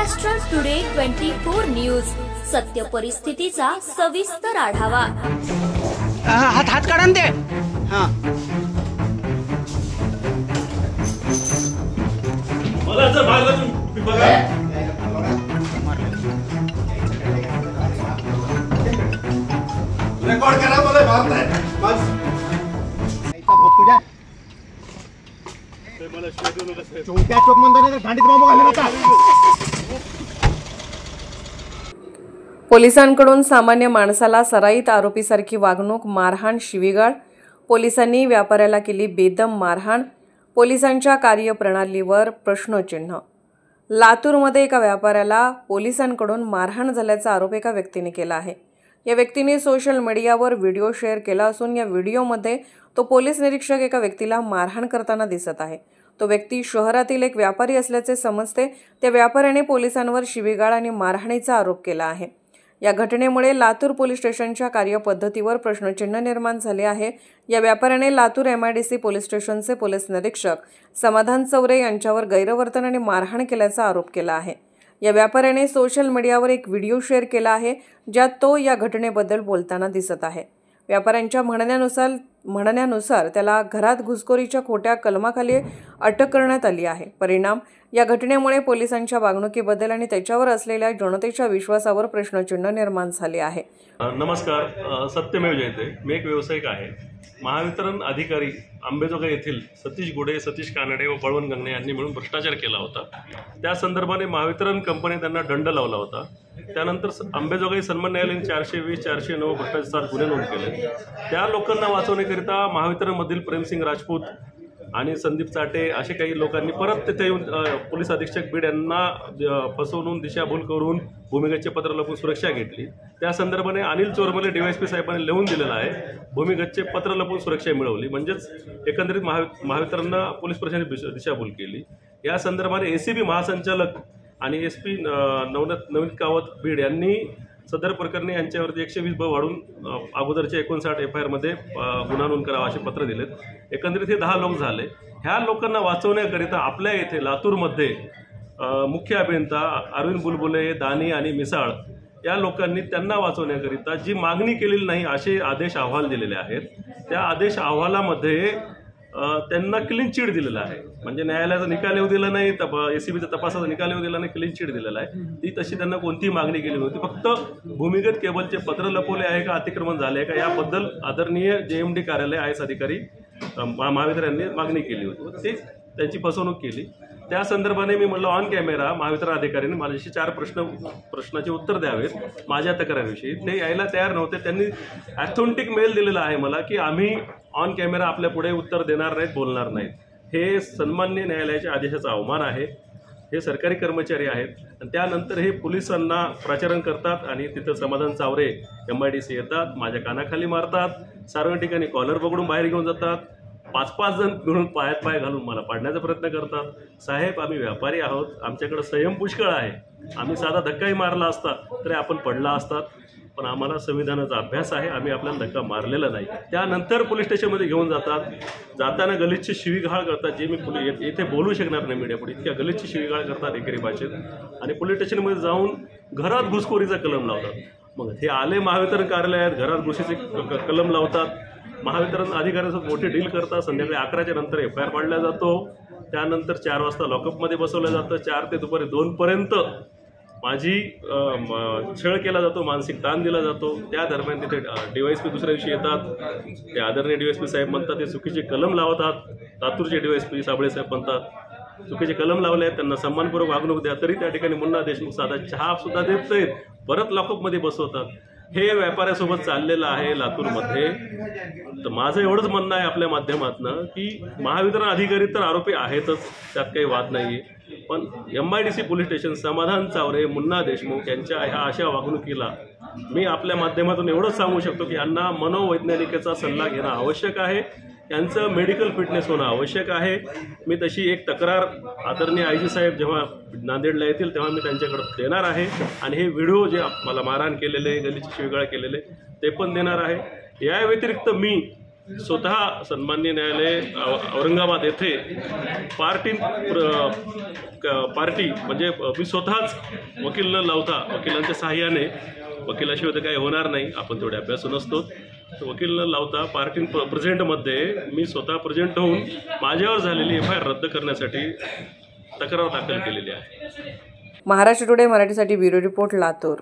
Maharashtra today 24 news, सत्य परिस्थितीचा सविस्तर आढावा। हात काढा ना ते। मला जर भागलं तुम्ही बघा, रेकॉर्ड करा, मला भाग नाही बस तुझ्या मला शेड्यूल कसं चौक्या चौक मंदाने गांडीत बांबू घालून होता। पोलिसांकडून सामान्य माणसाला सराईत आरोपीसारखी वागणूक, मारहाण, शिवीगाळ। पोलिसांनी व्यापाऱ्याला केली बेदम मारहाण। पोलिसांच्या कार्यप्रणालीवर प्रश्नचिन्ह। लातूरमध्ये एका व्यापाऱ्याला पोलिसांकडून मारहाण झाल्याचा आरोप एका व्यक्तीने केला आहे। या व्यक्तीने सोशल मीडियावर व्हिडिओ शेअर केला असून या व्हिडिओमध्ये तो पोलीस निरीक्षक एका व्यक्तीला मारहाण करताना दिसत आहे। तो व्यक्ती शहरातील एक व्यापारी असल्याचे समजते। त्या व्यापाऱ्याने पोलिसांवर शिवीगाळ आणि मारहाणीचा आरोप केला आहे। या घटनेमुळे लातूर पोलीस स्टेशनच्या कार्यपद्धतीवर प्रश्नचिन्ह निर्माण झाले आहे। या व्यापाऱ्याने लातूर MIDC पोलीस स्टेशनचे पोलीस निरीक्षक समाधान चौरे यांच्यावर गैरवर्तन आणि मारहाण केल्याचा आरोप केला आहे। या व्यापाऱ्याने सोशल मीडियावर एक व्हिडिओ शेअर केला आहे, ज्यात तो या घटनेबद्दल बोलताना दिसत आहे। व्यापाऱ्यांच्या म्हणण्यानुसार त्याला घरात घुसखोरीच्या खोट्या कलमाखाली अटक करण्यात आली आहे। परिणाम, या घटनेमुळे पोलिसांच्या वागणुकीबद्दल आणि त्याच्यावर असलेल्या जनतेच्या विश्वासावर प्रश्नचिन्ह निर्माण झाले आहे। नमस्कार, सत्यमेव जयते। मी एक व्यावसायिक आहे। महावितरण अधिकारी अंबेजोगाई येथील सतीश गुडे, सतीश कानडे व बळवंत गंगणे यांनी मिळून भ्रष्टाचार केला होता। त्या संदर्भाने महावितरण कंपनी त्यांना दंड लावला होता। त्यानंतर अंबेजोगाई सन्मान न्यायालयाने 420, 409 भ्रष्टाचार गुन्हे नोंद केले। त्या लोकांना वाचवण्याकरिता महावितरणमधील प्रेमसिंग राजपूत आणि संदीप चाटे असे काही लोकांनी परत तिथे येऊन पोलीस अधीक्षक बीड यांना फसवून दिशाभूल करून भूमिगतचे पत्र लपवून सुरक्षा घेतली। त्या संदर्भाने अनिल चोरमले DYSP साहेबांनी लिहून दिलेलं आहे, भूमिगतचे पत्र लपवून सुरक्षा मिळवली, म्हणजेच एकंदरीत महावितरणनं पोलीस प्रशासनाने दिशाभूल केली। या संदर्भाने ACP महासंचालक आणि SP नवनीत कावत बीड यांनी सदर प्रकरणी यांच्यावरती 120 वाढून अगोदरच्या 59 FIR मध्ये गुन्हा नोंद करावा असे पत्र दिलेत। एकंदरीत हे 10 लोक झाले। ह्या लोकांना वाचवण्याकरिता आपल्या येथे लातूरमध्ये मुख्य अभियंता अरविंद बुलबुले, दानी आणि मिसाळ या लोकांनी त्यांना वाचवण्याकरिता जी मागणी केलेली नाही असे आदेश अहवाल दिलेले आहेत। त्या आदेश अहवालामध्ये त्यांना क्लीन चिट दिलेला आहे, म्हणजे न्यायालयाचा निकाल येऊ दिला नाही, ACBचा तपासाचा निकाल येऊ दिला नाही, क्लीन चिट दिलेला आहे। ती तशी त्यांना कोणतीही मागणी केली नव्हती। फक्त भूमिगत केबलचे पत्र लपवले आहे का, अतिक्रमण झाले का, याबद्दल आदरणीय JMD कार्यालय IS अधिकारी महावितरणने मागणी केली होती। ते त्यांची फसवणूक केली। त्या संदर्भाने मी म्हटलं ऑन कॅमेरा महावितरण अधिकाऱ्यांनी माझ्याशी 4 प्रश्नाचे उत्तर द्यावेत माझ्या तक्रारीविषयी। ते यायला तयार नव्हते। त्यांनी ऑथेंटिक मेल दिलेला आहे मला की आम्ही ऑन कॅमेरा आपल्या पुढे उत्तर देणार नाहीत, बोलणार नाहीत। हे सन्मान्य न्यायालयाच्या आदेशाचा अवमान आहे। हे सरकारी कर्मचारी आहेत आणि त्यानंतर हे पोलिसांना प्रचारण करतात आणि तिथं समाधान चावरे MIDC येतात, माझ्या कानाखाली मारतात, सार्वजनिक ठिकाणी कॉलर पकडून बाहेर घेऊन जातात, 5-5 जण मिळून पायात पाय घालून मला पाडण्याचा प्रयत्न करतात। साहेब, आम्ही व्यापारी आहोत, आमच्याकडे संयम पुष्कळ आहे। आम्ही साधा धक्काही मारला असता तरी आपण पडला असतात, पण आम्हाला संविधानाचा अभ्यास आहे, आम्ही आपल्याला धक्का मारलेला नाही। त्यानंतर पोलीस स्टेशनमध्ये घेऊन जातात, जाताना गलिच्छ शिवीगाळ करतात, जे मी येथे बोलू शकणार नाही मीडियापुढे, इतक्या गलिच्छ शिवीगाळ करतात एकेरी भाषेत, आणि पोलीस स्टेशनमध्ये जाऊन घरात घुसखोरीचा कलम लावतात। मग हे आले महावितरण कार्यालयात, घरात घुशीचे कलम लावतात, महावितरण अधिकाऱ्यांसोबत मोठी डील करतात, संध्याकाळी 11च्या नंतर FIR पाडला जातो, त्यानंतर 4 वाजता लॉकअपमध्ये बसवलं जातं, 4 ते दुपारी 2 पर्यंत माझी छळ केला जातो, मानसिक ताण दिला जातो। त्या दरम्यान तिथे DYSP दुसऱ्या दिवशी येतात, ते आदरणीय DYSP साहेब म्हणतात ते चुकीचे कलम लावतात, लातूरचे DYSP साबळे साहेब म्हणतात चुकीचे कलम लावले आहेत, त्यांना सन्मानपूर्वक वागणूक द्या, तरी त्या ठिकाणी मुन्ना देशमुख साधा चहा सुद्धा देत नाहीत, परत लॉकअपमध्ये बसवतात। हे व्यापाऱ्यासोबत चाललेलं आहे लातूरमध्ये। तर माझं एवढंच म्हणणं आहे आपल्या माध्यमातून की महावितरण अधिकारी तर आरोपी आहेतच, त्यात काही वाद नाही, पण MIDC पोलीस स्टेशन, समाधान चावरे, मुन्ना देशमुख यांच्या ह्या अशा वागणुकीला मी आपल्या माध्यमातून एवढंच सांगू शकतो की यांना मनोवैज्ञानिकेचा सल्ला घेणं आवश्यक आहे, यांचं मेडिकल फिटनेस होणं आवश्यक आहे। मी तशी एक तक्रार आदरणीय IG साहेब जेव्हा नांदेडला येतील तेव्हा मी त्यांच्याकडे देणार आहे, आणि हे व्हिडिओ जे मला मारहाण केलेले, गलिच्छ शिवीगाळ केलेले ते पण देणार आहे। या व्यतिरिक्त मी स्वतः सन्माननीय न्यायालय औरंगाबाद येथे पार्टी म्हणजे मी स्वतःच वकील न लावता वकिलांच्या सहाय्याने, वकिलाशिवाय तर काही होणार नाही, आपण तेवढे अभ्यासू नसतो, तर वकील न लावता पार्टी प्रेझेंटमध्ये मी स्वतः प्रेझेंट होऊन माझ्यावर झालेली FIR रद्द करण्यासाठी तक्रार दाखल केलेली आहे. महाराष्ट्र टुडे मराठीसाठी ब्युरो रिपोर्ट, लातूर.